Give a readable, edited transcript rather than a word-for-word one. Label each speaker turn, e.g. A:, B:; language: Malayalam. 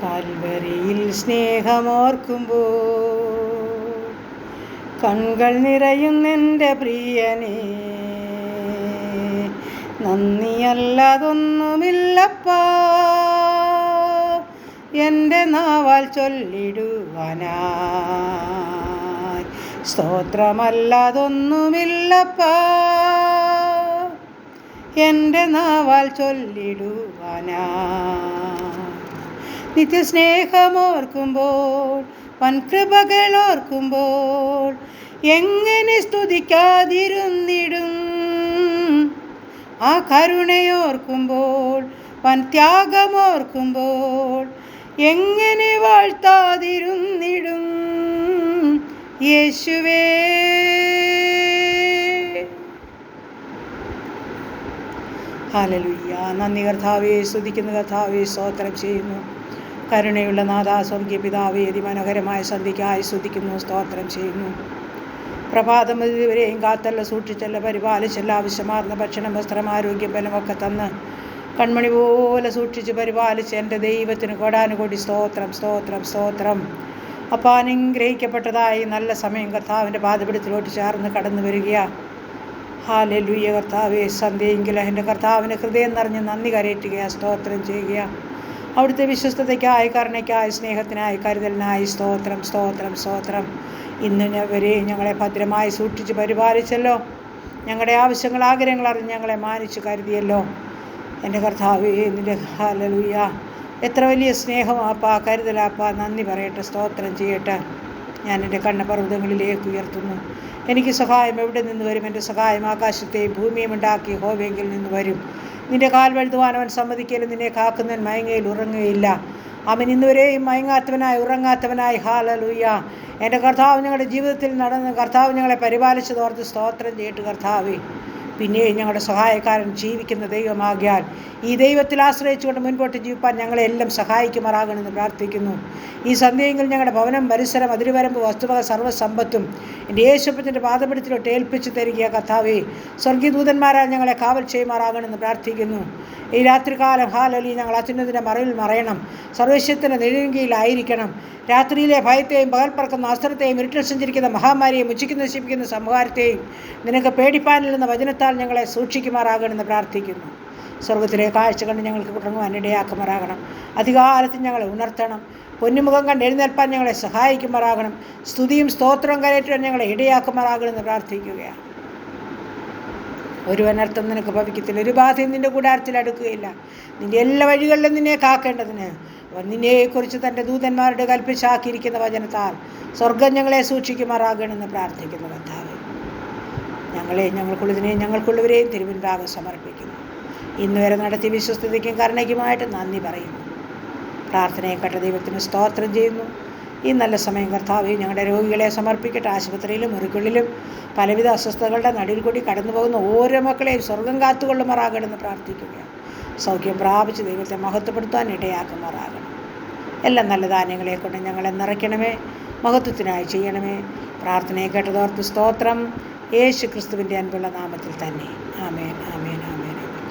A: കാൽവരിയിൽ സ്നേഹമോർക്കുമ്പോൾ കൺകൾ നിറയുന്നെൻ്റെ പ്രിയനേ. നന്ദിയല്ലതൊന്നുമില്ലപ്പാ എൻ്റെ നാവാൽ ചൊല്ലിടുവാനായി. സ്തോത്രമല്ലതൊന്നുമില്ലപ്പാ എൻ്റെ നാവാൽ ചൊല്ലിടുവാനായി. നിത്യസ്നേഹമോർക്കുമ്പോൾ വൻകൃപകളോർക്കുമ്പോൾ എങ്ങനെ സ്തുതിക്കാതിരുന്നിടും. ആ കരുണയോർക്കുമ്പോൾ വൻ ത്യാഗമോർക്കുമ്പോൾ എങ്ങനെ വാഴ്ത്താതിരുന്നിടും. യേശുവേ ഹല്ലേലൂയ. നന്ദി കർത്താവേ, സ്തുതിക്കുന്ന കർത്താവേ, സ്തോത്രം ചെയ്യുന്നു. കരുണയുള്ള നാഥാ, സ്വർഗീയ പിതാവേ, അതിമനോഹരമായ സന്ധ്യയ്ക്കായി സ്തുതിക്കുന്നു, സ്തോത്രം ചെയ്യുന്നു. പ്രഭാതം ഇതുവരെയും കാത്തല്ല, സൂക്ഷിച്ചല്ല, പരിപാലിച്ചല്ല, ആവശ്യമാർന്ന ഭക്ഷണം, വസ്ത്രം, ആരോഗ്യം, ബലമൊക്കെ തന്ന് കൺമണി പോലെ സൂക്ഷിച്ച് പരിപാലിച്ച് എൻ്റെ ദൈവത്തിന് കോടാനുകോടി സ്തോത്രം, സ്തോത്രം, സ്തോത്രം. അപ്പം അനുഗ്രഹിക്കപ്പെട്ടതായി നല്ല സമയം കർത്താവിൻ്റെ പാദപീഠത്തിലോട്ട് ചേർന്ന് കടന്നു വരിക. ഹല്ലേലൂയ. കർത്താവേ, സന്ധ്യയെങ്കിലും എൻ്റെ കർത്താവിന് ഹൃദയം നിറഞ്ഞ് നന്ദി കരയറ്റുക, സ്തോത്രം ചെയ്യുക. അവിടുത്തെ വിശ്വസ്തതയ്ക്കായി, കരുണയ്ക്കായി, സ്നേഹത്തിനായി, കരുതലിനായി സ്തോത്രം, സ്തോത്രം, സ്തോത്രം. ഇന്ന് വരെ ഞങ്ങളെ ഭദ്രമായി സൂക്ഷിച്ച് പരിപാലിച്ചല്ലോ. ഞങ്ങളുടെ ആവശ്യങ്ങൾ, ആഗ്രഹങ്ങൾ അറിഞ്ഞ് ഞങ്ങളെ മാനിച്ച് കരുതിയല്ലോ. എൻ്റെ കർത്താവേ, നിൻ്റെ ഹല്ലേലൂയ, എത്ര വലിയ സ്നേഹമാപ്പാ, കരുതലാപ്പാ. നന്ദി പറയട്ടെ, സ്തോത്രം ചെയ്യട്ടെ. ഞാൻ എൻ്റെ കണ്ണപർവ്വതങ്ങളിലേക്ക് ഉയർത്തുന്നു. എനിക്ക് സഹായം എവിടെ നിന്ന് വരും? എൻ്റെ സഹായം ആകാശത്തെയും ഭൂമിയും ഉണ്ടാക്കി യഹോവയെങ്കിൽ നിന്ന് വരും. നിൻ്റെ കാൽ വഴുതുവാൻ അവൻ സമ്മതിക്കലും, നിന്നെ കാക്കുന്നവൻ മയങ്ങയിൽ ഉറങ്ങുകയില്ല. അവൻ ഇന്നുവരെയും മയങ്ങാത്തവനായി, ഉറങ്ങാത്തവനായി. ഹല്ലേലൂയ. എൻ്റെ കർത്താവ് ഞങ്ങളുടെ ജീവിതത്തിൽ നടന്ന് കർത്താവ് ഞങ്ങളെ പരിപാലിച്ചതോർത്ത് സ്തോത്രം ചെയ്തിട്ട് കർത്താവേ, പിന്നെയും ഞങ്ങളുടെ സഹായക്കാരൻ ജീവിക്കുന്ന ദൈവമാകിയാൽ ഈ ദൈവത്തിൽ ആശ്രയിച്ചുകൊണ്ട് മുൻപോട്ട് ജീവിപ്പാൻ ഞങ്ങളെല്ലാം സഹായിക്കുമാറാകണമെന്ന് പ്രാർത്ഥിക്കുന്നു. ഈ സന്ധ്യയെങ്കിൽ ഞങ്ങളുടെ ഭവനം, പരിസരം, അതിരുവരമ്പ്, വസ്തുവക, സർവ്വസമ്പത്തും എൻ്റെ യേശുപ്പത്തിൻ്റെ പാദപീഠത്തിലോട്ട് ഏൽപ്പിച്ച് തരിക കർത്താവേ. സ്വർഗീയദൂതന്മാരാൽ ഞങ്ങളെ കാവൽ ചെയ്യുമാറാകണമെന്ന് പ്രാർത്ഥിക്കുന്നു. ഈ രാത്രികാലം ഹല്ലേലൂയ ഞങ്ങൾ അത്യുന്നതിൻ്റെ മറവിൽ മറയണം. സർവ്വശക്തൻ്റെ നിഴലിലായിരിക്കണം. രാത്രിയിലെ ഭയത്തെയും, പകൽ പറക്കുന്ന അസ്ത്രത്തെയും, ഇരുട്ടിൽ സഞ്ചരിക്കുന്ന മഹാമാരിയെയും, ഉച്ചയ്ക്ക് നശിപ്പിക്കുന്ന സംഹാരത്തെയും നിനക്ക് പേടിപ്പാനില്ലെന്ന വചനത്താൽ ഞങ്ങളെ സൂക്ഷിക്കുമാറാകണമെന്ന് പ്രാർത്ഥിക്കുന്നു. സ്വർഗത്തിലെ കാഴ്ച കണ്ട് ഞങ്ങൾക്ക് തുടങ്ങുവാൻ ഇടയാക്കുമാറാകണം. അധികാലത്തിൽ ഞങ്ങളെ ഉണർത്തണം. പൊന്നുമുഖം കണ്ട് എഴുന്നേൽപ്പാൻ ഞങ്ങളെ സഹായിക്കുമാറാകണം. സ്തുതിയും സ്തോത്രവും കരയറ്റുവാൻ ഞങ്ങളെ ഇടയാക്കുമാറാകണമെന്ന് പ്രാർത്ഥിക്കുകയാണ്. ഒരു അനർത്ഥം നിനക്ക് ഭവിക്കത്തില്ല, ഒരു ബാധയും നിൻ്റെ കൂടാരത്തിൽ അടുക്കുകയില്ല. നിൻ്റെ എല്ലാ വഴികളിലും നിന്നെ കാക്കേണ്ടതിന് നിന്നെക്കുറിച്ച് തൻ്റെ ദൂതന്മാരുടെ കൽപ്പിച്ചാക്കിയിരിക്കുന്ന വചനത്താൽ സ്വർഗം ഞങ്ങളെ സൂക്ഷിക്കുമാറാകണമെന്ന് പ്രാർത്ഥിക്കുന്നു. കർത്താവേ, ഞങ്ങൾക്കുള്ളതിനെയും ഞങ്ങൾക്കുള്ളവരെയും തിരുമുൻപാകെ സമർപ്പിക്കുന്നു. ഇന്ന് വരെ നടത്തിയ വിശ്വസ്തതയ്ക്കും കരുണയ്ക്കുമായിട്ട് നന്ദി പറയുന്നു. പ്രാർത്ഥനയെ കേട്ട ദൈവത്തിന് സ്തോത്രം ചെയ്യുന്നു. ഈ നല്ല സമയം കർത്താവേ, ഞങ്ങളുടെ രോഗികളെ സമർപ്പിക്കട്ടെ. ആശുപത്രിയിലും മുറിക്കുള്ളിലും പലവിധ അസ്വസ്ഥതകളുടെ നടുവിൽ കൂടി കടന്നു പോകുന്ന ഓരോ മക്കളെയും സ്വർഗം കാത്തുകൊള്ളുമാറാകണമെന്ന് പ്രാർത്ഥിക്കുകയാണ്. സൗഖ്യം പ്രാപിച്ച് ദൈവത്തെ മഹത്വപ്പെടുത്താൻ ഇടയാക്കുമാറാകണം. എല്ലാ നല്ല ധാന്യങ്ങളെ കൊണ്ട് ഞങ്ങളെ നിറയ്ക്കണമേ, മഹത്വത്തിനായി ചെയ്യണമേ. പ്രാർത്ഥനയെ കേട്ടതോർത്ത് സ്തോത്രം. യേശു ക്രിസ്തുവിൻ്റെ അൻപുള്ള നാമത്തിൽ തന്നെ. ആമേൻ, ആമേൻ, ആമേൻ, ആമേൻ.